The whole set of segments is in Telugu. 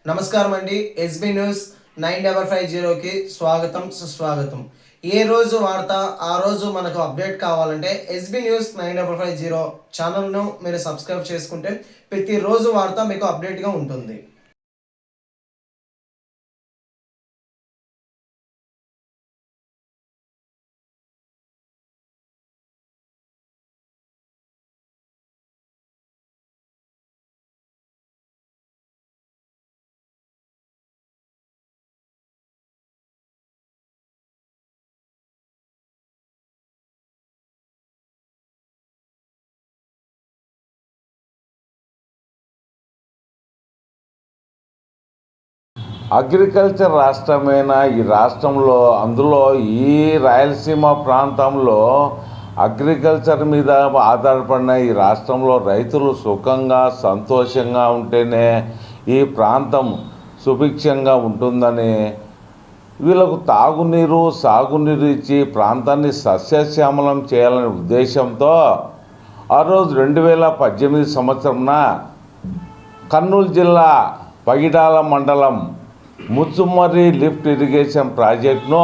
నమస్కారం అండి. ఎస్బీ న్యూస్ 9550కి స్వాగతం సుస్వాగతం. ఏ రోజు వార్త ఆ రోజు మనకు అప్డేట్ కావాలంటే ఎస్బీ న్యూస్ 9550 ఛానల్ను మీరు సబ్స్క్రైబ్ చేసుకుంటే ప్రతిరోజు వార్త మీకు అప్డేట్గా ఉంటుంది. అగ్రికల్చర్ రాష్ట్రమైన ఈ రాష్ట్రంలో అందులో ఈ రాయలసీమ ప్రాంతంలో అగ్రికల్చర్ మీద ఆధారపడిన ఈ రాష్ట్రంలో రైతులు సుఖంగా సంతోషంగా ఉంటేనే ఈ ప్రాంతం సుభిక్షంగా ఉంటుందని వీళ్ళకు తాగునీరు సాగునీరు ఇచ్చి ప్రాంతాన్ని సస్యశ్యామలం చేయాలనే ఉద్దేశంతో ఆ రోజు 2018 సంవత్సరంన కర్నూలు జిల్లా పగిడాల మండలం ముచ్చుమర్రి లిఫ్ట్ ఇరిగేషన్ ప్రాజెక్టును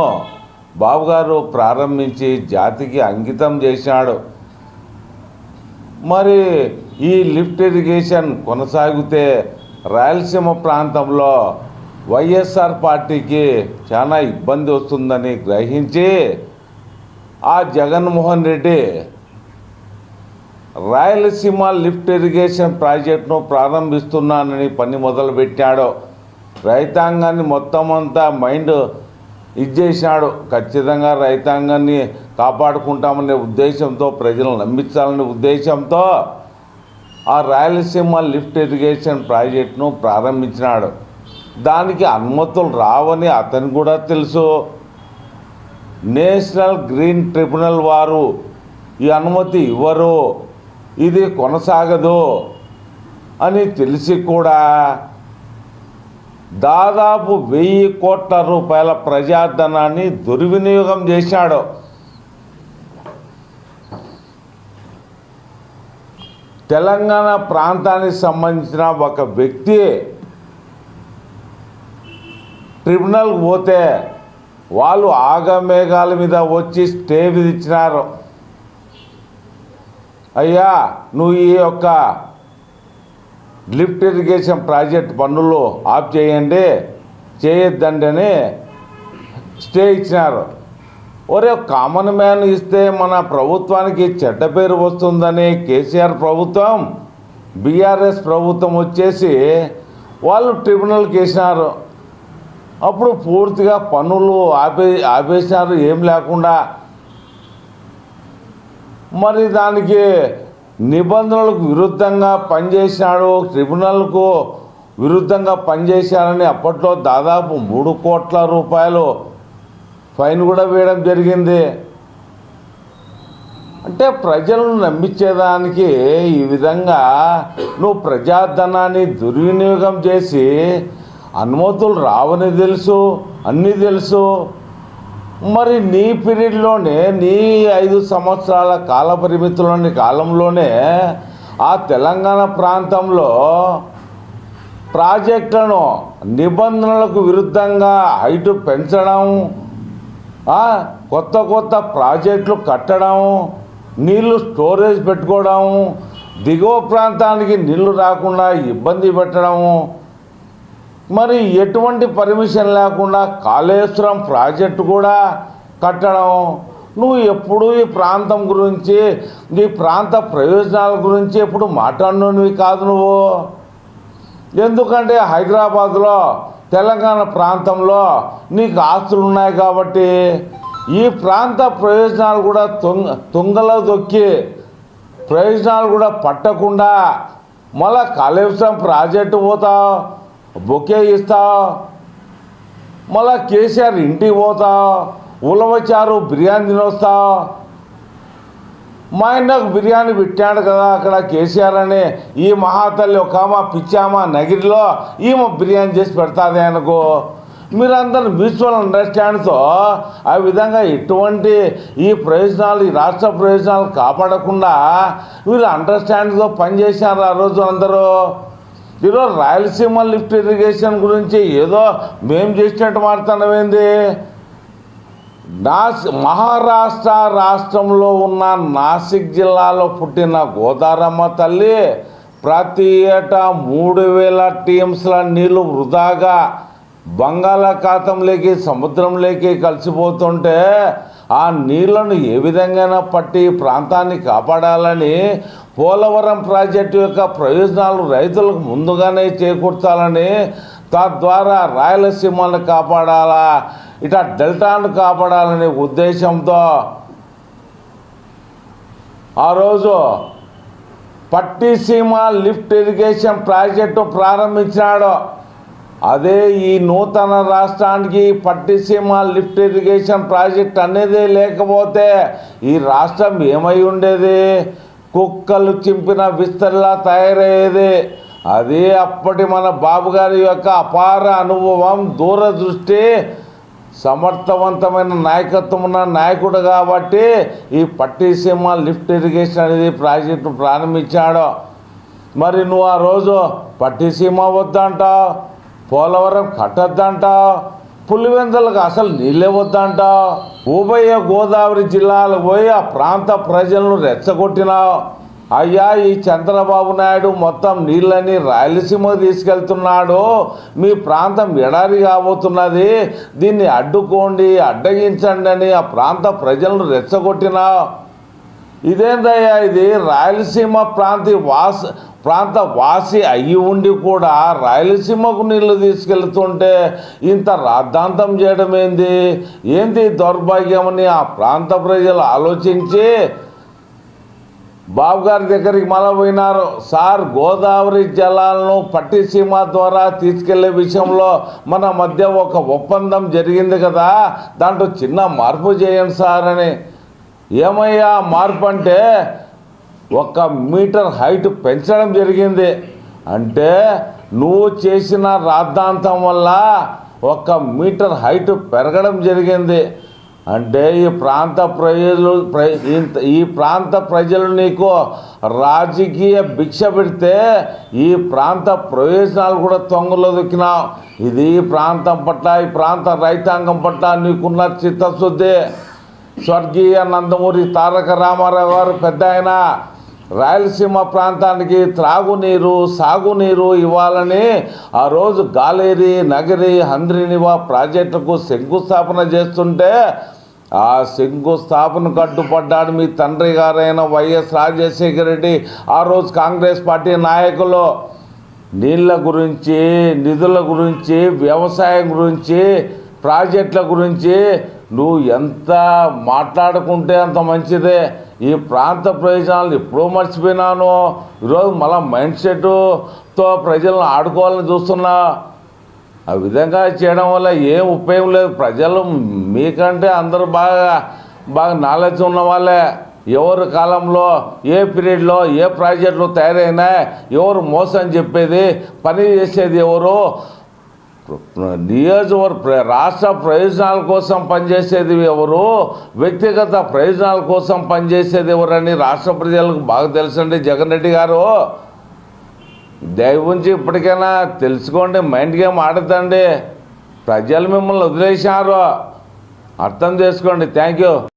బాబుగారు ప్రారంభించి జాతికి అంకితం చేశాడు. మరి ఈ లిఫ్ట్ ఇరిగేషన్ కొనసాగితే రాయలసీమ ప్రాంతంలో వైఎస్ఆర్ పార్టీకి చాలా ఇబ్బంది వస్తుందని గ్రహించి ఆ జగన్మోహన్ రెడ్డి రాయలసీమ లిఫ్ట్ ఇరిగేషన్ ప్రాజెక్టును ప్రారంభిస్తున్నానని పని మొదలుపెట్టాడు. రైతాంగాన్ని మొత్తం అంతా మైండ్ ఇచ్చేసినాడు. ఖచ్చితంగా రైతాంగాన్ని కాపాడుకుంటామనే ఉద్దేశంతో ప్రజలను నమ్మించాలనే ఉద్దేశంతో ఆ రాయలసీమ లిఫ్ట్ ఇరిగేషన్ ప్రాజెక్టును ప్రారంభించినాడు. దానికి అనుమతులు రావని అతను కూడా తెలుసు. నేషనల్ గ్రీన్ ట్రిబ్యునల్ వారు ఈ అనుమతి ఇవ్వరు, ఇది కొనసాగదు అని తెలిసి కూడా దాదాపు 1000 కోట్ల రూపాయల ప్రజాధనాన్ని దుర్వినియోగం చేశాడు. తెలంగాణ ప్రాంతానికి సంబంధించిన ఒక వ్యక్తి ట్రిబ్యునల్కి పోతే వాళ్ళు ఆగమేఘాల మీద వచ్చి స్టే విధించినారు. అయ్యా, నువ్వు ఈ యొక్క లిఫ్ట్ ఇరిగేషన్ ప్రాజెక్ట్ పనులు ఆఫ్ చేయండి, చేయొద్దండి అని స్టే ఇచ్చినారు. ఒరే, కామన్ మ్యాన్ ఇస్తే మన ప్రభుత్వానికి చెడ్డ పేరు వస్తుందని కేసీఆర్ ప్రభుత్వం, బీఆర్ఎస్ ప్రభుత్వం వచ్చేసి వాళ్ళు ట్రిబ్యునల్కి వేసినారు. అప్పుడు పూర్తిగా పనులు ఆపేసినారు ఏం లేకుండా. మరి దానికి నిబంధనలకు విరుద్ధంగా పనిచేసినాడు, ట్రిబ్యునల్కు విరుద్ధంగా పనిచేశారని అప్పట్లో దాదాపు 3 కోట్ల రూపాయలు ఫైన్ కూడా వేయడం జరిగింది. అంటే ప్రజలను నమ్మించేదానికి ఈ విధంగా నువ్వు ప్రజాధనాన్ని దుర్వినియోగం చేసి అనుమతులు రావని తెలుసు, అన్నీ తెలుసు. మరి నీ పీరియడ్లోనే, నీ 5 సంవత్సరాల కాల పరిమితిలోని కాలంలోనే ఆ తెలంగాణ ప్రాంతంలో ప్రాజెక్టులను నిబంధనలకు విరుద్ధంగా హైటు పెంచడం, కొత్త కొత్త ప్రాజెక్టులు కట్టడం, నీళ్లు స్టోరేజ్ పెట్టుకోవడం, దిగువ ప్రాంతానికి నీళ్లు రాకుండా ఇబ్బంది పెట్టడం, మరి ఎటువంటి పర్మిషన్ లేకుండా కాళేశ్వరం ప్రాజెక్టు కూడా కట్టడం. నువ్వు ఎప్పుడు ఈ ప్రాంతం గురించి, ఈ ప్రాంత ప్రయోజనాల గురించి ఎప్పుడు మాట్లాడినవి కాదు నువ్వు. ఎందుకంటే హైదరాబాద్లో తెలంగాణ ప్రాంతంలో నీకు ఆస్తులు ఉన్నాయి కాబట్టి ఈ ప్రాంత ప్రయోజనాలు కూడా తుంగలో దొక్కి ప్రయోజనాలు కూడా పట్టకుండా మళ్ళా కాళేశ్వరం ప్రాజెక్టు పోతావు, బొకే ఇస్తావు, మళ్ళా కేసీఆర్ ఇంటికి పోతావు, ఉలవచారు బిర్యానీ తినొస్తావు. మా ఆయనకు బిర్యానీ పెట్టాడు కదా అక్కడ కేసీఆర్ అని, ఈ మహాతల్లి ఒక పిచ్చామా నగిరిలో ఈమె బిర్యానీ చేసి పెడతాది అనుకో. మీరందరూ మ్యూచువల్ అండర్స్టాండ్తో ఆ విధంగా ఎటువంటి ఈ ప్రయోజనాలు, ఈ రాష్ట్ర ప్రయోజనాలు కాపాడకుండా వీళ్ళు అండర్స్టాండ్తో పనిచేశారు ఆ రోజు అందరూ. ఈరోజు రాయలసీమ లిఫ్ట్ ఇరిగేషన్ గురించి ఏదో మేం చేసినట్టు మాట్లాడమేంది? మహారాష్ట్ర రాష్ట్రంలో ఉన్న నాసిక్ జిల్లాలో పుట్టిన గోదారమ్మ తల్లి ప్రతి ఏటా 3000 టీఎంస్ల నీళ్లు వృధాగా బంగాళాఖాతంలోకి సముద్రంలోకి కలిసిపోతుంటే ఆ నీళ్లను ఏ విధంగా పట్టి ప్రాంతాన్ని కాపాడాలని పోలవరం ప్రాజెక్టు యొక్క ప్రయోజనాలు రైతులకు ముందుగానే చేకూర్చాలని, తద్వారా రాయలసీమను కాపాడాలా, ఇట్లా డెల్టాను కాపాడాలనే ఉద్దేశంతో ఆ రోజు పట్టిసీమ లిఫ్ట్ ఇరిగేషన్ ప్రాజెక్టు ప్రారంభించినాడు. అదే ఈ నూతన రాష్ట్రానికి పట్టిసీమ లిఫ్ట్ ఇరిగేషన్ ప్రాజెక్ట్ అనేది లేకపోతే ఈ రాష్ట్రం ఏమై ఉండేది? కుక్కలు చింపిన విస్తరిలా తయారయ్యేది. అదే అప్పటి మన బాబు గారి యొక్క అపార అనుభవం, దూరదృష్టి, సమర్థవంతమైన నాయకత్వం ఉన్న నాయకుడు కాబట్టి ఈ పట్టిసీమ లిఫ్ట్ ఇరిగేషన్ అనేది ప్రాజెక్టు ప్రారంభించాడు. మరి నువ్వు ఆ రోజు పట్టిసీమ వద్దంటావు, పోలవరం కట్టొద్దంటావు, పులివెందులకు అసలు నీళ్ళే వద్దంటావు, ఉభయ గోదావరి జిల్లాలకు పోయి ఆ ప్రాంత ప్రజలను రెచ్చగొట్టినావు. అయ్యా, ఈ చంద్రబాబు నాయుడు మొత్తం నీళ్ళని రాయలసీమకు తీసుకెళ్తున్నాడు, మీ ప్రాంతం ఎడారి కాబోతున్నది, దీన్ని అడ్డుకోండి, అడ్డగించండి అని ఆ ప్రాంత ప్రజలను రెచ్చగొట్టినావు. ఇదేందయ్యా ఇది? రాయలసీమ ప్రాంత వాసి అయ్యి ఉండి కూడా రాయలసీమకు నీళ్లు తీసుకెళ్తుంటే ఇంత రాద్ధాంతం చేయడం ఏంది దౌర్భాగ్యమని ఆ ప్రాంత ప్రజలు ఆలోచించి బాబు గారి దగ్గరికి మళ్ళీ పోయినారు. సార్, గోదావరి జలాలను పట్టిసీమ ద్వారా తీసుకెళ్లే విషయంలో మన మధ్య ఒక ఒప్పందం జరిగింది కదా, దాంట్లో చిన్న మార్పు చేయండి సార్ అని. ఏమయ్యా మార్పు అంటే 1 మీటర్ హైట్ పెంచడం జరిగింది. అంటే నువ్వు చేసిన రాద్ధాంతం వల్ల 1 మీటర్ హైట్ పెరగడం జరిగింది. అంటే ఈ ప్రాంత ప్రజలు నీకు రాజకీయ భిక్ష పెడితే ఈ ప్రాంత ప్రయోజనాలు కూడా తొంగలో దొక్కినావు. ఇది ఈ ప్రాంతం పట్ల, ఈ ప్రాంత రైతాంగం పట్ల నీకున్న చిత్తశుద్ధి. స్వర్గీయ నందమూరి తారక రామారావు గారు పెద్ద ఆయన రాయలసీమ ప్రాంతానికి త్రాగునీరు, సాగునీరు ఇవ్వాలని ఆ రోజు గాలేరి, నగరి, హంద్రీనివా ప్రాజెక్టుకు శంకుస్థాపన చేస్తుంటే ఆ శంకుస్థాపనకు అడ్డుపడ్డాడు మీ తండ్రి గారైన వైఎస్ రాజశేఖర రెడ్డి. ఆ రోజు కాంగ్రెస్ పార్టీ నాయకులు నీళ్ళ గురించి, నిధుల గురించి, వ్యవసాయం గురించి, ప్రాజెక్టుల గురించి నువ్వు ఎంత మాట్లాడుకుంటే అంత మంచిదే. ఈ ప్రాంత ప్రయోజనాలు ఎప్పుడూ మర్చిపోయినాను. ఈరోజు మళ్ళీ మైండ్ సెట్తో ప్రజలను ఆడుకోవాలని చూస్తున్నా. ఆ విధంగా చేయడం వల్ల ఏం ఉపయోగం లేదు. ప్రజలు మీకంటే అందరూ బాగా నాలెడ్జ్ ఉన్న వాళ్ళే. ఎవరి కాలంలో, ఏ పీరియడ్లో ఏ ప్రాజెక్టులు తయారైనా, ఎవరు మోసం చెప్పేది, పని చేసేది ఎవరు, రాష్ట్ర ప్రయోజనాల కోసం పనిచేసేది ఎవరు, వ్యక్తిగత ప్రయోజనాల కోసం పనిచేసేది ఎవరని రాష్ట్ర ప్రజలకు బాగా తెలుసండి. జగన్ రెడ్డి గారు దయవుంచి ఇప్పటికైనా తెలుసుకోండి, మైండ్ గేమ్ ఆడద్దండి. ప్రజలు మిమ్మల్ని వదిలేశారు, అర్థం చేసుకోండి. Thank you.